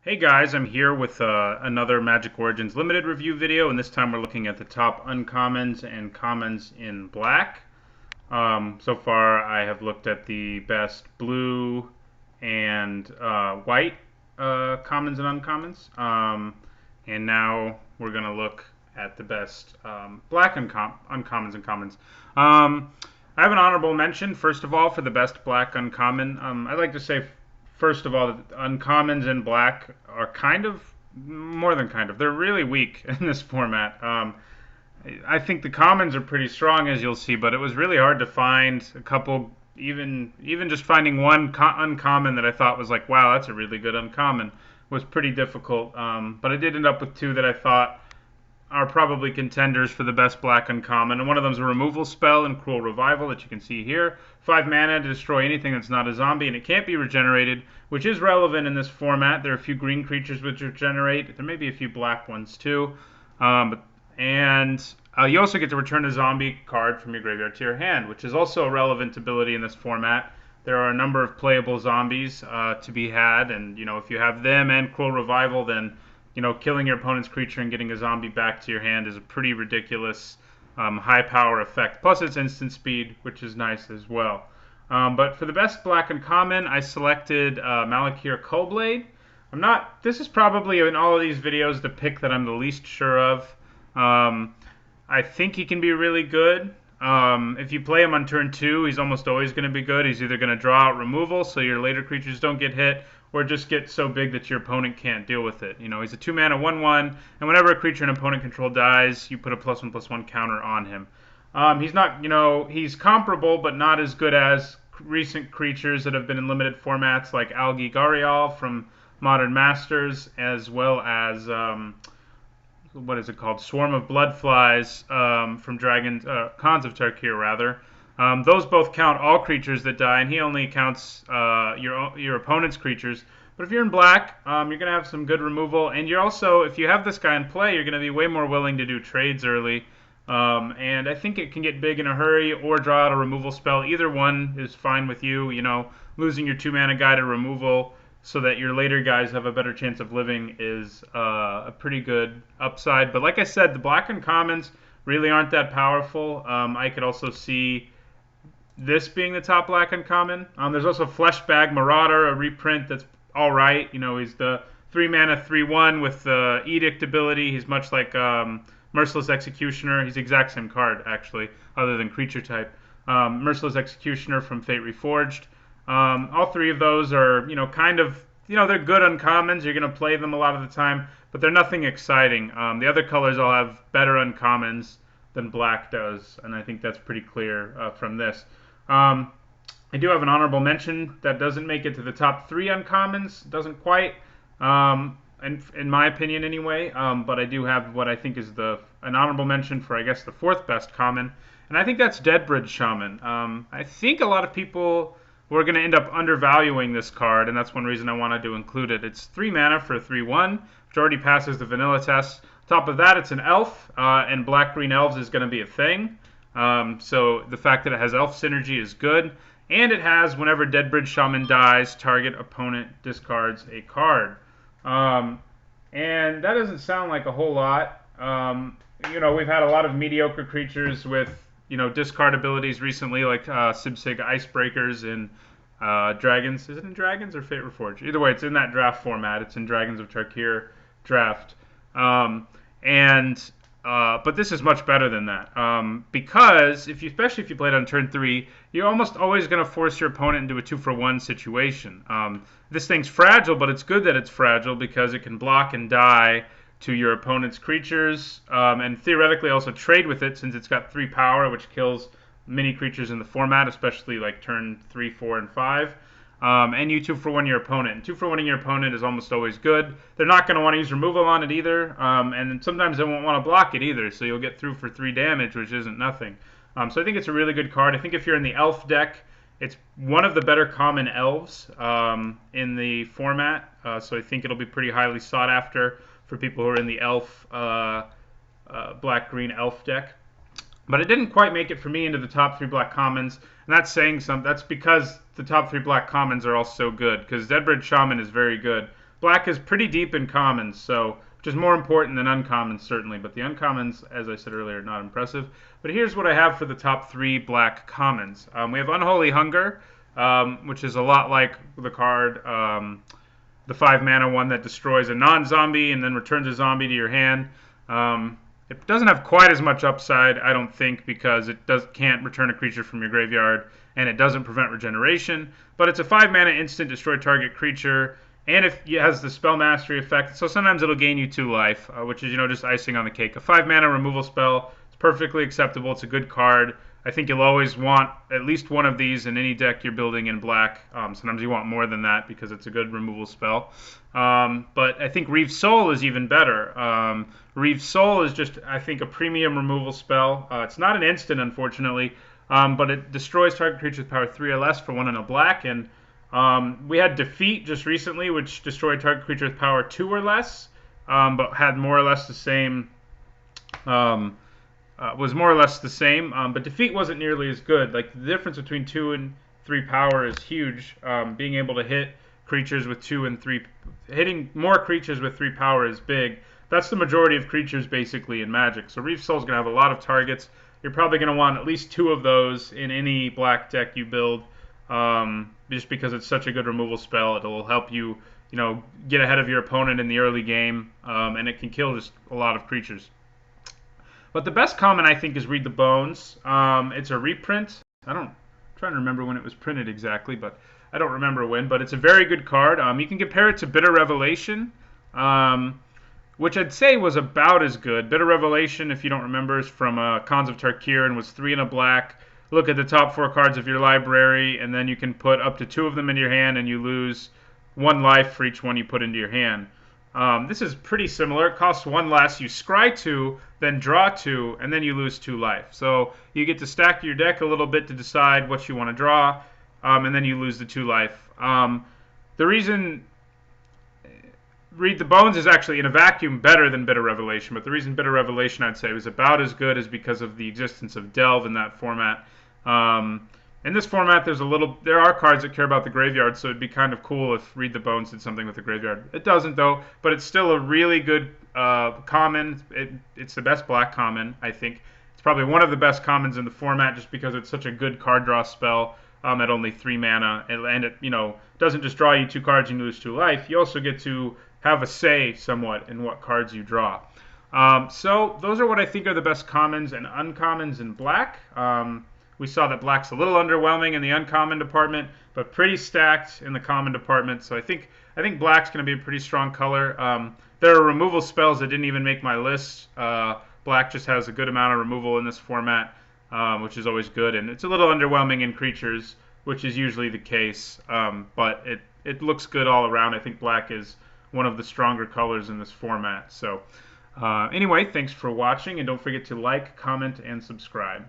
Hey guys, I'm here with another Magic Origins limited review video, and this time we're looking at the top uncommons and commons in black. So far I have looked at the best blue and white commons and uncommons, and now we're going to look at the best black uncommons and commons. I have an honorable mention, first of all, for the best black uncommon. I'd like to say first of all, uncommons in black are kind of more than kind of. They're really weak in this format. I think the commons are pretty strong, as you'll see, but it was really hard to find a couple. Even just finding one uncommon that I thought was like, wow, that's a really good uncommon, was pretty difficult. But I did end up with two that I thought are probably contenders for the best black uncommon, and one of them is a removal spell in Cruel Revival that you can see here. 5 mana to destroy anything that's not a zombie, and it can't be regenerated, which is relevant in this format. There are a few green creatures which regenerate. There may be a few black ones too. And you also get to return a zombie card from your graveyard to your hand, which is also a relevant ability in this format. There are a number of playable zombies to be had, and if you have them and Cruel Revival, then killing your opponent's creature and getting a zombie back to your hand is a pretty ridiculous high power effect. Plus it's instant speed, which is nice as well. But for the best black uncommon, I selected Malakir Cullblade. This is probably in all of these videos the pick that I'm the least sure of. I think he can be really good. If you play him on turn 2, he's almost always going to be good. He's either going to draw out removal so your later creatures don't get hit, or just get so big that your opponent can't deal with it. He's a 2-mana 1/1, and whenever a creature an opponent control dies, you put a +1/+1 counter on him. He's comparable, but not as good as recent creatures that have been in limited formats like Algi Garial from Modern Masters, as well as what is it called? Swarm of Bloodflies from Khans of Tarkir, rather. Those both count all creatures that die, and he only counts your opponent's creatures. But if you're in black, you're going to have some good removal, and you're also, if you have this guy in play, you're going to be way more willing to do trades early. And I think it can get big in a hurry or draw out a removal spell. Either one is fine with you. Losing your 2-mana guy to removal so that your later guys have a better chance of living is a pretty good upside. But like I said, the black uncommons really aren't that powerful. I could also see this being the top black uncommon. There's also Fleshbag Marauder, a reprint that's all right. He's the 3-mana 3/1 with the Edict ability. He's much like Merciless Executioner. He's the exact same card, actually, other than creature type. Merciless Executioner from Fate Reforged. All three of those are, kind of, they're good uncommons. You're going to play them a lot of the time, but they're nothing exciting. The other colors all have better uncommons than black does, and I think that's pretty clear from this. I do have an honorable mention that doesn't make it to the top 3 uncommons. Doesn't quite, in my opinion anyway, but I do have what I think is an honorable mention for, I guess, the 4th best common, and I think that's Deadbridge Shaman. I think a lot of people were going to end up undervaluing this card, and that's one reason I wanted to include it. It's 3 mana for a 3/1, which already passes the vanilla test. Top of that, it's an elf, and black-green elves is going to be a thing. So the fact that it has elf synergy is good. And it has, whenever Deadbridge Shaman dies, target opponent discards a card. And that doesn't sound like a whole lot. We've had a lot of mediocre creatures with, discard abilities recently, like Sibsig Icebreakers and Dragons. Is it in Dragons or Fate Reforged? Either way, it's in that draft format. It's in Dragons of Tarkir draft. But this is much better than that, because especially if you play it on turn 3, you're almost always going to force your opponent into a 2-for-1 situation. This thing's fragile, but it's good that it's fragile because it can block and die to your opponent's creatures, and theoretically also trade with it since it's got 3 power, which kills many creatures in the format, especially like turn 3, 4, and 5. And you 2-for-1 your opponent. And 2-for-1ing your opponent is almost always good. They're not going to want to use removal on it either, and sometimes they won't want to block it either, so you'll get through for 3 damage, which isn't nothing. So I think it's a really good card. I think if you're in the elf deck, it's one of the better common elves in the format, so I think it'll be pretty highly sought after for people who are in the elf, black-green elf deck. But it didn't quite make it for me into the top 3 black commons, and that's saying something. That's because the top 3 black commons are all so good, because Deadbridge Shaman is very good. black is pretty deep in commons, so which is more important than uncommons certainly. But the uncommons, as I said earlier, are not impressive. But here's what I have for the top 3 black commons. We have Unholy Hunger, which is a lot like the card, the 5 mana one that destroys a non-zombie and then returns a zombie to your hand. It doesn't have quite as much upside, I don't think, because it can't return a creature from your graveyard, and it doesn't prevent regeneration. But it's a 5 mana instant, destroy target creature, and it has the spell mastery effect, so sometimes it'll gain you 2 life, which is, just icing on the cake. A 5 mana removal spell, it's perfectly acceptable, it's a good card. I think you'll always want at least one of these in any deck you're building in black. Sometimes you want more than that because it's a good removal spell. But I think Reeve Soul is even better. Reeve Soul is just, I think, a premium removal spell. It's not an instant, unfortunately, but it destroys target creature with power 3 or less for 1 and a black. And we had Defeat just recently, which destroyed target creature with power 2 or less, but had more or less the same... was more or less the same, but Defeat wasn't nearly as good. Like, the difference between 2 and 3 power is huge. Being able to hit creatures with 2 and 3, hitting more creatures with 3 power is big. That's the majority of creatures basically in Magic. So Reeve Soul's gonna have a lot of targets. You're probably gonna want at least 2 of those in any black deck you build, just because it's such a good removal spell. It'll help you, get ahead of your opponent in the early game, and it can kill just a lot of creatures. But the best common, I think, is Read the Bones. It's a reprint. I'm trying to remember when it was printed exactly, but I don't remember when. But it's a very good card. You can compare it to Bitter Revelation, which I'd say was about as good. Bitter Revelation, if you don't remember, is from Khans of Tarkir and was 3 and a black. Look at the top 4 cards of your library, and then you can put up to 2 of them in your hand, and you lose 1 life for each one you put into your hand. This is pretty similar. It costs 1 less. You scry 2, then draw 2, and then you lose 2 life. So you get to stack your deck a little bit to decide what you want to draw, and then you lose the 2 life. The reason Read the Bones is actually in a vacuum better than Bitter Revelation, but the reason Bitter Revelation I'd say was about as good is because of the existence of Delve in that format. In this format, there are cards that care about the graveyard, so it'd be kind of cool if Read the Bones did something with the graveyard. It doesn't, though, but it's still a really good common. It's the best black common, I think. It's probably one of the best commons in the format just because it's such a good card draw spell at only 3 mana. And it, doesn't just draw you 2 cards and you lose 2 life. You also get to have a say somewhat in what cards you draw. So those are what I think are the best commons and uncommons in black. We saw that black's a little underwhelming in the uncommon department, but pretty stacked in the common department. So I think black's going to be a pretty strong color. There are removal spells that didn't even make my list. Black just has a good amount of removal in this format, which is always good. And it's a little underwhelming in creatures, which is usually the case. But it looks good all around. I think black is one of the stronger colors in this format. So anyway, thanks for watching, and don't forget to like, comment, and subscribe.